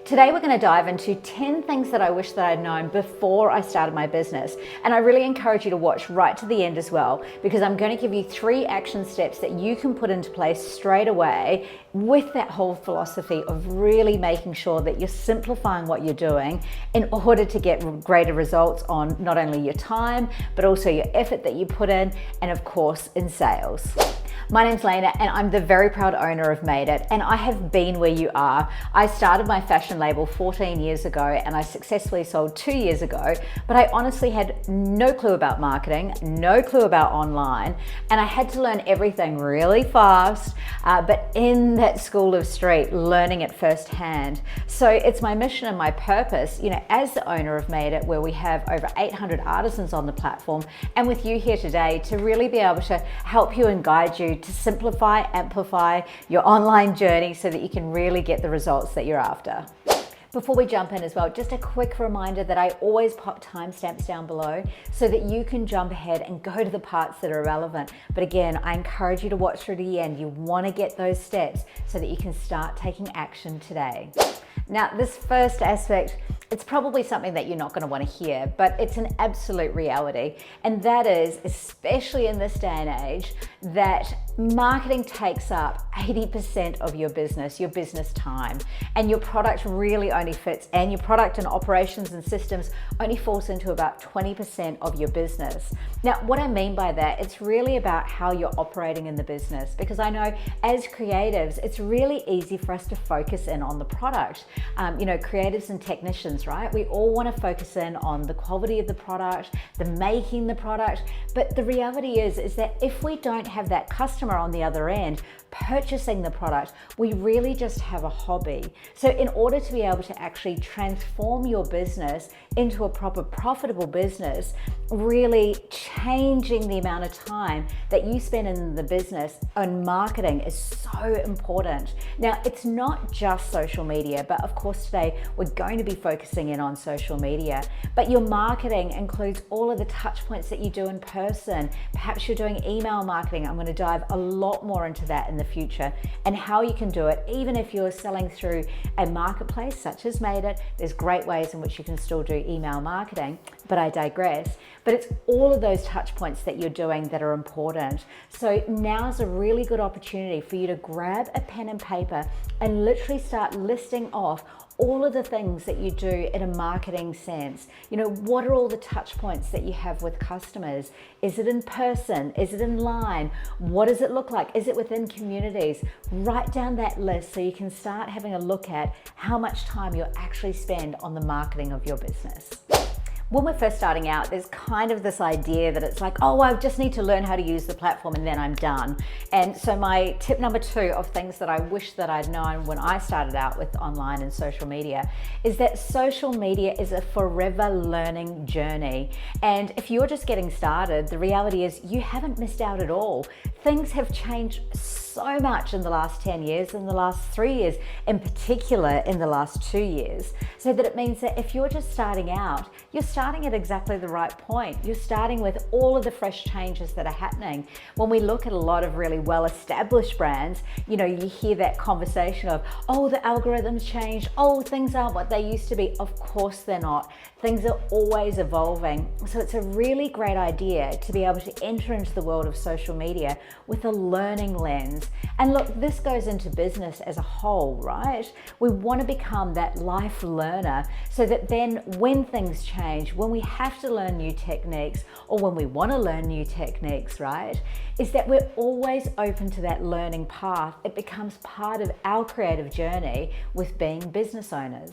Today we're going to dive into 10 things that I wish that I'd known before I started my business. And I really encourage you to watch right to the end as well, because I'm going to give you 3 action steps that you can put into place straight away with that whole philosophy of really making sure that you're simplifying what you're doing in order to get greater results on not only your time, but also your effort that you put in, and of course in sales. My name's Lena and I'm the very proud owner of Made It, and I have been where you are. I started my fashion label 14 years ago and I successfully sold 2 years ago, but I honestly had no clue about marketing, no clue about online, and I had to learn everything really fast, but in that school of street, learning it firsthand. So it's my mission and my purpose, as the owner of Made It, where we have over 800 artisans on the platform, and with you here today to really be able to help you and guide you to simplify, amplify your online journey so that you can really get the results that you're after. Before we jump in as well, just a quick reminder that I always pop timestamps down below so that you can jump ahead and go to the parts that are relevant. But again, I encourage you to watch through to the end. You want to get those steps so that you can start taking action today. Now, this first aspect, it's probably something that you're not going to want to hear, but it's an absolute reality. And that is, especially in this day and age, that marketing takes up 80% of your business time, and your product really only fits, and your product and operations and systems only falls into about 20% of your business. Now, what I mean by that, it's really about how you're operating in the business, because I know as creatives, it's really easy for us to focus in on the product. Creatives and technicians, right? We all want to focus in on the quality of the product, the making the product, but the reality is that if we don't have that customer on the other end purchasing the product, we really just have a hobby. So in order to be able to actually transform your business into a proper profitable business, really changing the amount of time that you spend in the business on marketing is so important. Now, it's not just social media, but of course today we're going to be focusing in on social media, but your marketing includes all of the touch points that you do in person. Perhaps you're doing email marketing. I'm going to dive a lot more into that in the future and how you can do it. Even if you're selling through a marketplace such as Made It, there's great ways in which you can still do email marketing, but I digress. But it's all of those touch points that you're doing that are important. So now's a really good opportunity for you to grab a pen and paper and literally start listing off all of the things that you do in a marketing sense. What are all the touch points that you have with customers? Is it in person? Is it in line? What does it look like? Is it within communities? Write down that list so you can start having a look at how much time you actually spend on the marketing of your business. When we're first starting out, there's kind of this idea that it's like, oh, I just need to learn how to use the platform and then I'm done. And so my tip number 2 of things that I wish that I'd known when I started out with online and social media is that social media is a forever learning journey. And if you're just getting started, the reality is you haven't missed out at all. Things have changed so much in the last 10 years, in the last 3 years, in particular in the last 2 years. So that it means that if you're just starting out, you're starting at exactly the right point. You're starting with all of the fresh changes that are happening. When we look at a lot of really well-established brands, you hear that conversation of, oh, the algorithms changed, oh, things aren't what they used to be. Of course they're not. Things are always evolving. So it's a really great idea to be able to enter into the world of social media with a learning lens. And look, this goes into business as a whole, right? We want to become that life learner so that then when things change, when we have to learn new techniques or when we want to learn new techniques, right, is that we're always open to that learning path. It becomes part of our creative journey with being business owners.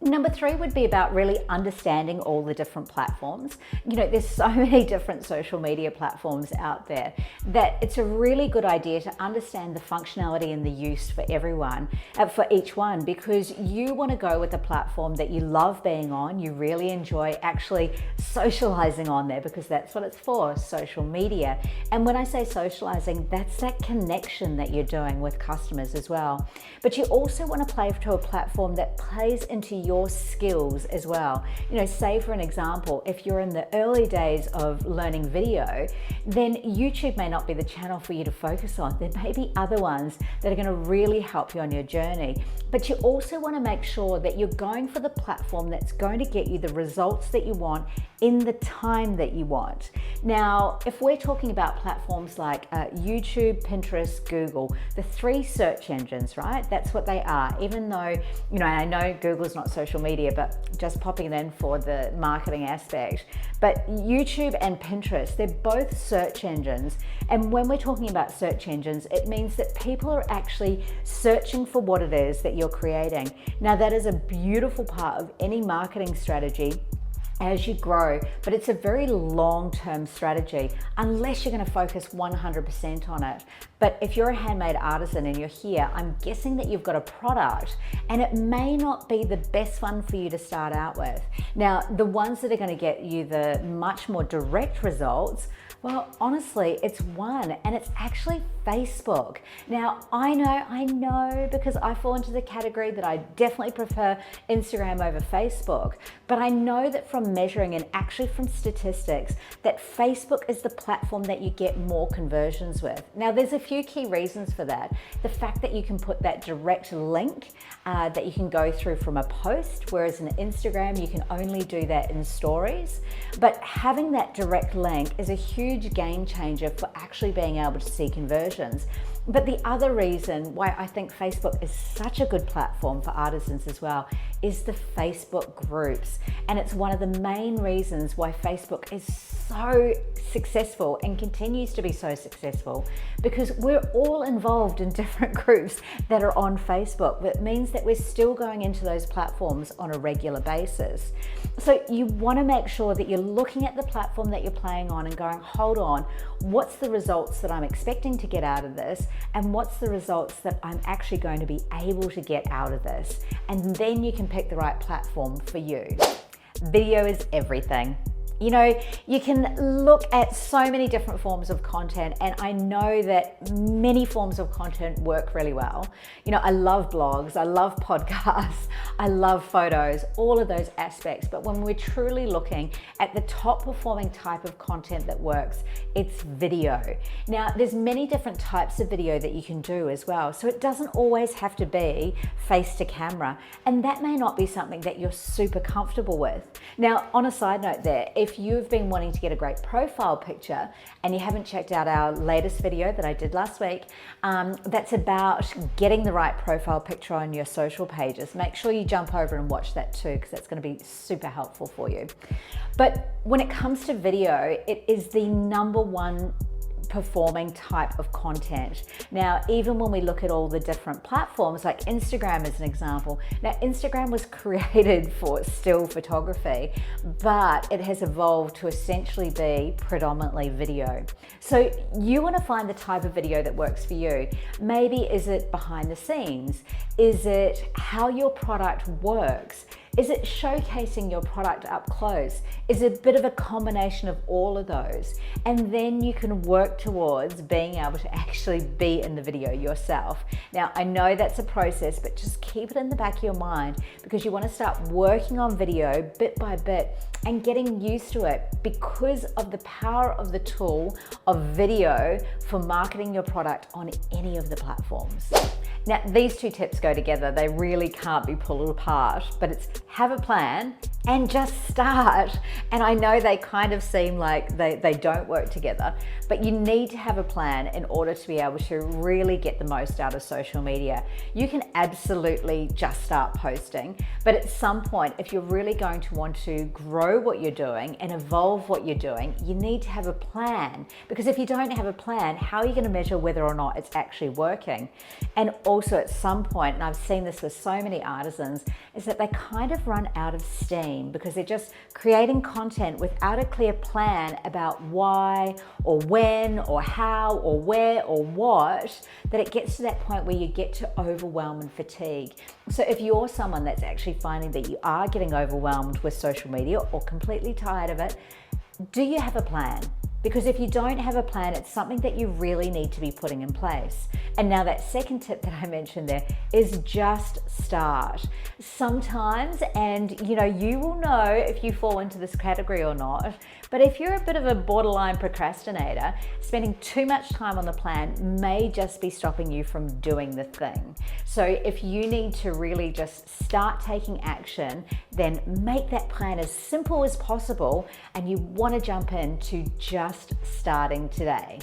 Number 3 would be about really understanding all the different platforms. There's so many different social media platforms out there that it's a really good idea to understand the functionality and the use for everyone, for each one, because you want to go with a platform that you love being on, you really enjoy actually socializing on there, because that's what it's for, social media. And when I say socializing, that's that connection that you're doing with customers as well. But you also want to play to a platform that plays into your skills as well. You know, say for an example, if you're in the early days of learning video, then YouTube may not be the channel for you to focus on. There may be other ones that are going to really help you on your journey. But you also want to make sure that you're going for the platform that's going to get you the results that you want in the time that you want. Now, if we're talking about platforms like YouTube, Pinterest, Google, the three search engines, right? That's what they are. Even though, you know, I know Google's not social media, but just popping it in for the marketing aspect. But YouTube and Pinterest, they're both search engines. And when we're talking about search engines, it means that people are actually searching for what it is that you're creating. Now, that is a beautiful part of any marketing strategy as you grow, but it's a very long-term strategy unless you're going to focus 100% on it. But if you're a handmade artisan and you're here, I'm guessing that you've got a product and it may not be the best one for you to start out with. Now, the ones that are going to get you the much more direct results, well, honestly, it's one, and it's actually Facebook. Now, I know because I fall into the category that I definitely prefer Instagram over Facebook, but I know that from measuring and actually from statistics that Facebook is the platform that you get more conversions with. Now, there's a few key reasons for that. The fact that you can put that direct link that you can go through from a post, whereas in Instagram, you can only do that in stories. But having that direct link is a huge game changer for actually being able to see conversions. But the other reason why I think Facebook is such a good platform for artisans as well is the Facebook groups. And it's one of the main reasons why Facebook is so successful and continues to be so successful, because we're all involved in different groups that are on Facebook. That means that we're still going into those platforms on a regular basis. So you want to make sure that you're looking at the platform that you're playing on and going, hold on, what's the results that I'm expecting to get out of this? And what's the results that I'm actually going to be able to get out of this? And then you can pick the right platform for you. Video is everything. You know, you can look at so many different forms of content, and I know that many forms of content work really well. You know, I love blogs, I love podcasts, I love photos, all of those aspects. But when we're truly looking at the top performing type of content that works, it's video. Now, there's many different types of video that you can do as well. So it doesn't always have to be face to camera. And that may not be something that you're super comfortable with. Now, on a side note there, if you've been wanting to get a great profile picture and you haven't checked out our latest video that I did last week, that's about getting the right profile picture on your social pages, make sure you jump over and watch that too, because that's going to be super helpful for you. But when it comes to video, it is the number one performing type of content. Now, even when we look at all the different platforms, like Instagram as an example, now Instagram was created for still photography, but it has evolved to essentially be predominantly video. So you want to find the type of video that works for you. Maybe is it behind the scenes? Is it how your product works? Is it showcasing your product up close? Is it a bit of a combination of all of those? And then you can work towards being able to actually be in the video yourself. Now, I know that's a process, but just keep it in the back of your mind, because you want to start working on video bit by bit and getting used to it, because of the power of the tool of video for marketing your product on any of the platforms. Now, these two tips go together. They really can't be pulled apart, but it's have a plan and just start. And I know they kind of seem like they don't work together, but you need to have a plan in order to be able to really get the most out of social media. You can absolutely just start posting, but at some point, if you're really going to want to grow what you're doing and evolve what you're doing, you need to have a plan, because if you don't have a plan, how are you going to measure whether or not it's actually working? And also at some point, and I've seen this with so many artisans, is that they kind of run out of steam because they're just creating content without a clear plan about why or when or how or where or what, that it gets to that point where you get to overwhelm and fatigue. So if you're someone that's actually finding that you are getting overwhelmed with social media or completely tired of it, do you have a plan? because if you don't have a plan, it's something that you really need to be putting in place. And now that second tip that I mentioned there is just start. Sometimes, and you will know if you fall into this category or not, but if you're a bit of a borderline procrastinator, spending too much time on the plan may just be stopping you from doing the thing. So if you need to really just start taking action, then make that plan as simple as possible, and you want to jump into just starting today.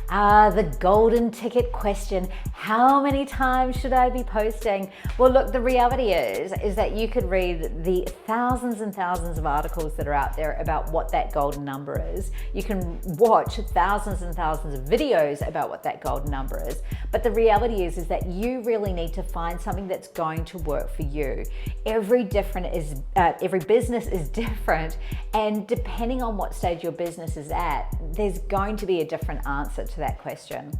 The golden ticket question. How many times should I be posting? Well, look, the reality is that you could read the thousands and thousands of articles that are out there about what that golden number is. You can watch thousands and thousands of videos about what that golden number is. But the reality is that you really need to find something that's going to work for you. Every business is different, and depending on what stage your business is at, there's going to be a different answer to that question.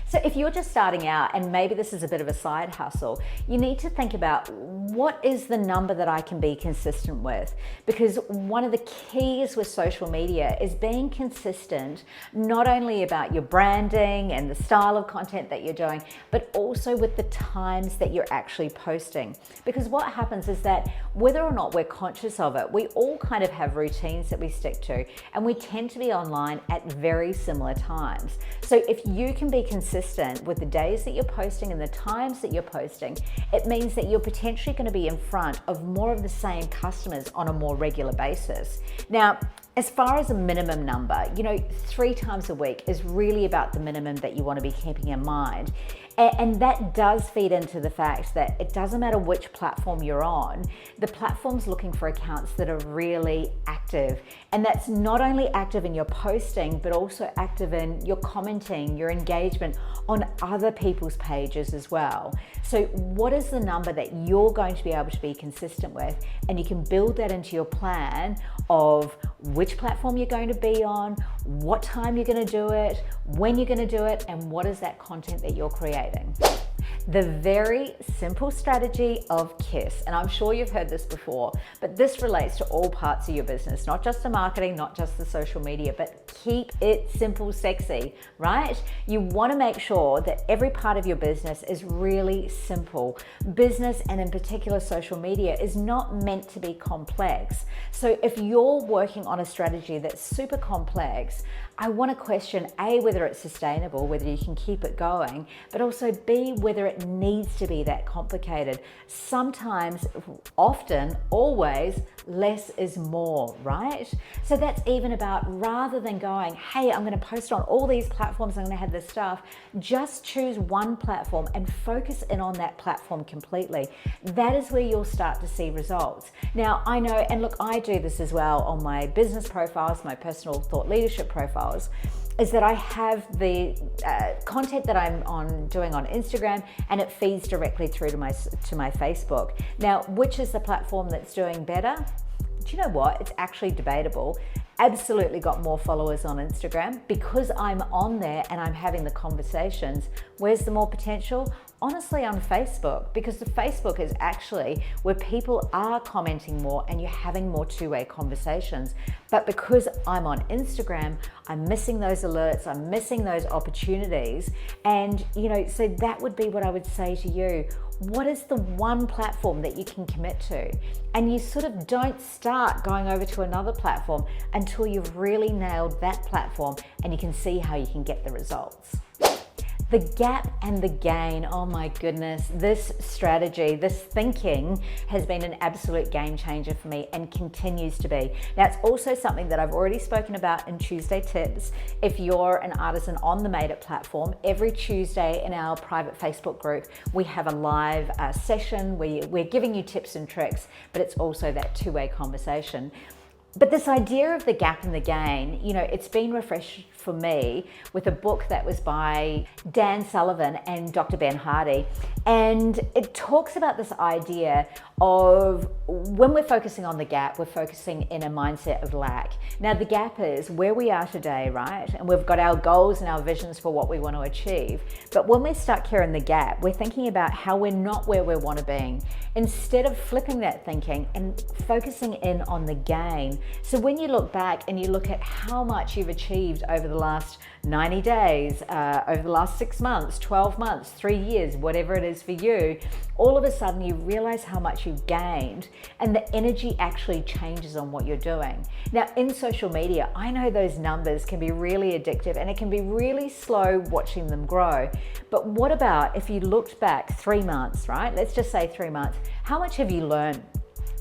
So if you're just starting out and maybe this is a bit of a side hustle, you need to think about what is the number that I can be consistent with? Because one of the keys with social media is being consistent, not only about your branding and the style of content that you're doing, but also with the times that you're actually posting. Because what happens is that whether or not we're conscious of it, we all kind of have routines that we stick to, and we tend to be online at very similar times. So if you can be consistent with the days that you're posting and the times that you're posting, it means that you're potentially going to be in front of more of the same customers on a more regular basis. Now, as far as a minimum number, 3 times a week is really about the minimum that you want to be keeping in mind. And that does feed into the fact that it doesn't matter which platform you're on, the platform's looking for accounts that are really active. And that's not only active in your posting, but also active in your commenting, your engagement on other people's pages as well. So what is the number that you're going to be able to be consistent with? And you can build that into your plan of which platform you're going to be on, what time you're going to do it, when you're going to do it, and what is that content that you're creating. The very simple strategy of K.I.S.S, and I'm sure you've heard this before, but this relates to all parts of your business, not just the marketing, not just the social media, but keep it simple, sexy, right? You want to make sure that every part of your business is really simple. Business, and in particular social media, is not meant to be complex. So if you're working on a strategy that's super complex, I want to question A, whether it's sustainable, whether you can keep it going, but also B, whether it needs to be that complicated. Sometimes, often, always, less is more, right? So that's even about, rather than going, hey, I'm going to post on all these platforms, I'm going to have this stuff, just choose one platform and focus in on that platform completely. That is where you'll start to see results. Now, I know, and look, I do this as well on my business profiles, my personal thought leadership profiles, is that I have the content that I'm doing on Instagram, and it feeds directly through to my Facebook. Now, which is the platform that's doing better? Do you know what? It's actually debatable. Absolutely got more followers on Instagram because I'm on there and I'm having the conversations. Where's the more potential? Honestly, on Facebook, because the Facebook is actually where people are commenting more and you're having more two-way conversations. But because I'm on Instagram, I'm missing those alerts, I'm missing those opportunities. And, so that would be what I would say to you. What is the one platform that you can commit to? And you sort of don't start going over to another platform until you've really nailed that platform and you can see how you can get the results. The gap and the gain, oh my goodness, this strategy, this thinking has been an absolute game changer for me and continues to be. Now, it's also something that I've already spoken about in Tuesday Tips. If you're an artisan on the Made It platform, every Tuesday in our private Facebook group, we have a live session where we're giving you tips and tricks, but it's also that two-way conversation. But this idea of the gap and the gain, it's been refreshed for me with a book that was by Dan Sullivan and Dr. Ben Hardy. And it talks about this idea of when we're focusing on the gap, we're focusing in a mindset of lack. Now, the gap is where we are today, right? And we've got our goals and our visions for what we want to achieve. But when we're stuck here in the gap, we're thinking about how we're not where we want to be. Instead of flipping that thinking and focusing in on the gain, So when you look back and you look at how much you've achieved over the last 90 days, over the last 6 months, 12 months, 3 years, whatever it is for you, all of a sudden you realize how much you've gained and the energy actually changes on what you're doing. Now in social media, I know those numbers can be really addictive and it can be really slow watching them grow. But what about if you looked back 3 months, right? Let's just say 3 months. How much have you learned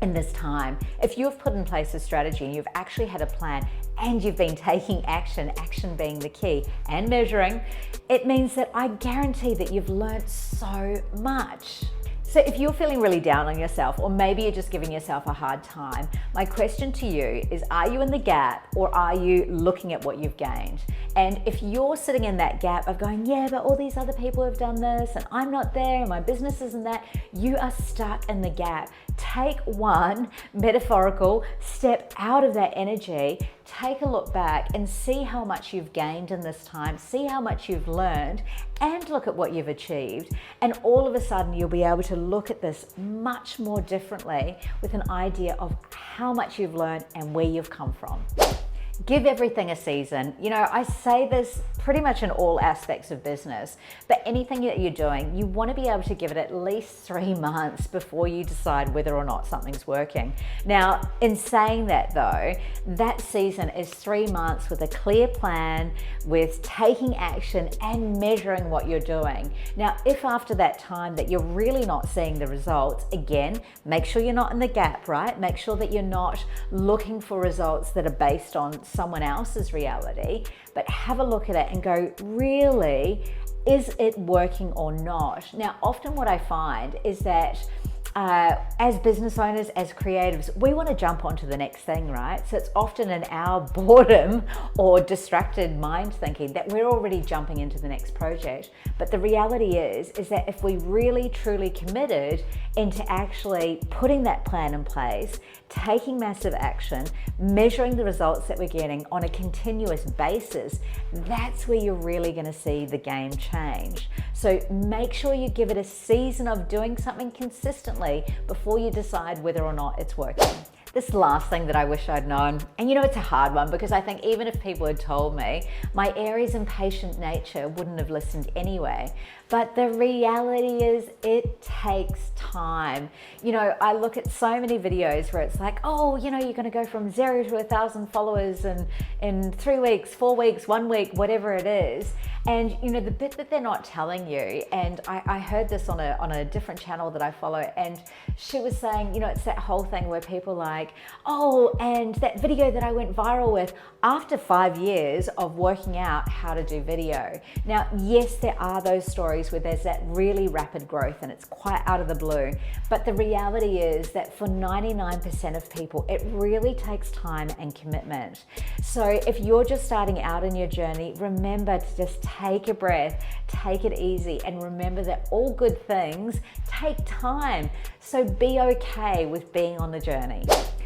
in this time? If you've put in place a strategy and you've actually had a plan and you've been taking action, action being the key, and measuring, it means that I guarantee that you've learned so much. So if you're feeling really down on yourself, or maybe you're just giving yourself a hard time, my question to you is, are you in the gap or are you looking at what you've gained? And if you're sitting in that gap of going, yeah, but all these other people have done this and I'm not there and my business isn't that, you are stuck in the gap. Take one metaphorical step out of that energy, take a look back and see how much you've gained in this time, see how much you've learned, and look at what you've achieved. And all of a sudden you'll be able to look at this much more differently with an idea of how much you've learned and where you've come from. Give everything a season. You know, I say this pretty much in all aspects of business, but anything that you're doing, you want to be able to give it at least 3 months before you decide whether or not something's working. Now, in saying that though, that season is 3 months with a clear plan, with taking action and measuring what you're doing. Now, if after that time that you're really not seeing the results, again, make sure you're not in the gap, right? Make sure that you're not looking for results that are based on someone else's reality, but have a look at it and go, really, is it working or not? Now, often what I find is that as business owners, as creatives, we want to jump onto the next thing, right? So it's often in our boredom or distracted mind thinking that we're already jumping into the next project. But the reality is that if we really truly committed into actually putting that plan in place, taking massive action, measuring the results that we're getting on a continuous basis, that's where you're really going to see the game change. So make sure you give it a season of doing something consistently before you decide whether or not it's working. This last thing that I wish I'd known, and you know, it's a hard one because I think even if people had told me, my Aries impatient nature wouldn't have listened anyway. But the reality is it takes time. You know, I look at so many videos where it's like, oh, you know, you're going to go from 0 to 1,000 followers in 3 weeks, 4 weeks, 1 week, whatever it is. And you know, the bit that they're not telling you, and I heard this on a different channel that I follow, and she was saying, you know, it's that whole thing where people like, oh, and that video that I went viral with after 5 years of working out how to do video. Now, yes, there are those stories where there's that really rapid growth and it's quite out of the blue, but the reality is that for 99% of people, it really takes time and commitment. So if you're just starting out in your journey, remember to just take a breath, take it easy, and remember that all good things take time. So be okay with being on the journey.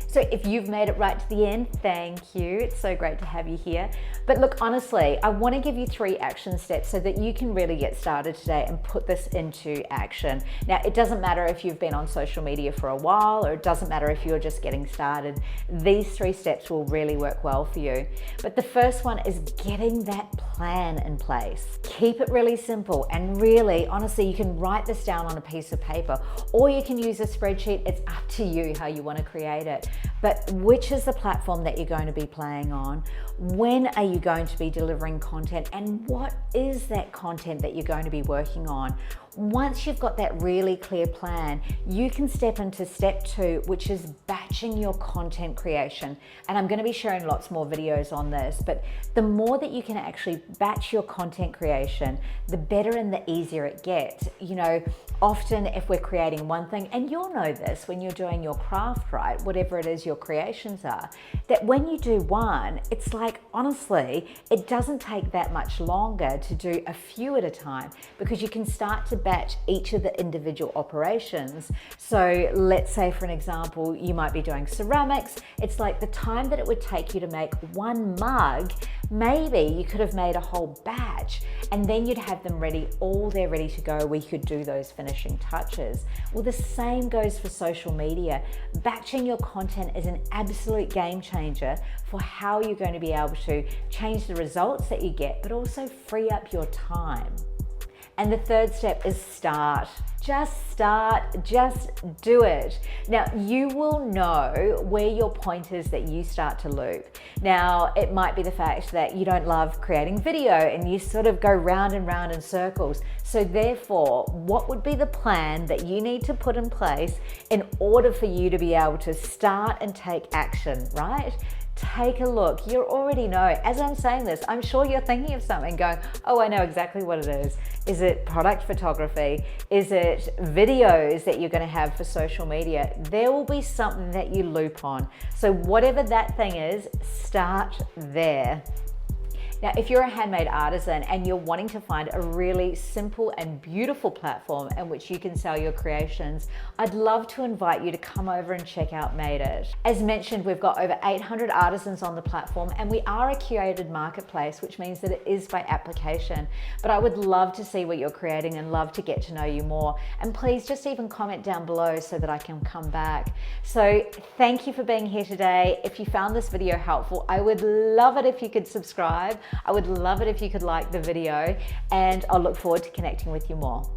So if you've made it right to the end, thank you. It's so great to have you here. But look, honestly, I want to give you 3 action steps so that you can really get started today and put this into action. Now, it doesn't matter if you've been on social media for a while, or it doesn't matter if you're just getting started. These 3 steps will really work well for you. But the first one is getting that plan in place. Keep it really simple, and really, honestly, you can write this down on a piece of paper, or you can use a spreadsheet. It's up to you how you want to create it. But which is the platform that you're going to be playing on? When are you going to be delivering content? And what is that content that you're going to be working on? Once you've got that really clear plan, you can step into step 2, which is batching your content creation. And I'm going to be sharing lots more videos on this, but the more that you can actually batch your content creation, the better and the easier it gets. You know, often if we're creating one thing, and you'll know this when you're doing your craft, right, whatever it is your creations are, that when you do one, it's like, honestly, it doesn't take that much longer to do a few at a time, because you can start to batch each of the individual operations. So let's say, for an example, you might be doing ceramics. It's like the time that it would take you to make one mug, maybe you could have made a whole batch, and then you'd have them ready, all there ready to go, where you could do those finishing touches. Well, the same goes for social media. Batching your content is an absolute game changer for how you're going to be able to change the results that you get, but also free up your time. And the third step is start. Just start, just do it. Now, you will know where your point is that you start to loop. Now, it might be the fact that you don't love creating video and you sort of go round and round in circles. So therefore, what would be the plan that you need to put in place in order for you to be able to start and take action, right? Take a look. You already know. As I'm saying this, I'm sure you're thinking of something going, oh, I know exactly what it is. Is it product photography? Is it videos that you're going to have for social media? There will be something that you loop on. So whatever that thing is, start there. Now, if you're a handmade artisan and you're wanting to find a really simple and beautiful platform in which you can sell your creations, I'd love to invite you to come over and check out Made It. As mentioned, we've got over 800 artisans on the platform, and we are a curated marketplace, which means that it is by application. But I would love to see what you're creating and love to get to know you more. And please just even comment down below so that I can come back. So thank you for being here today. If you found this video helpful, I would love it if you could subscribe. I would love it if you could like the video, and I'll look forward to connecting with you more.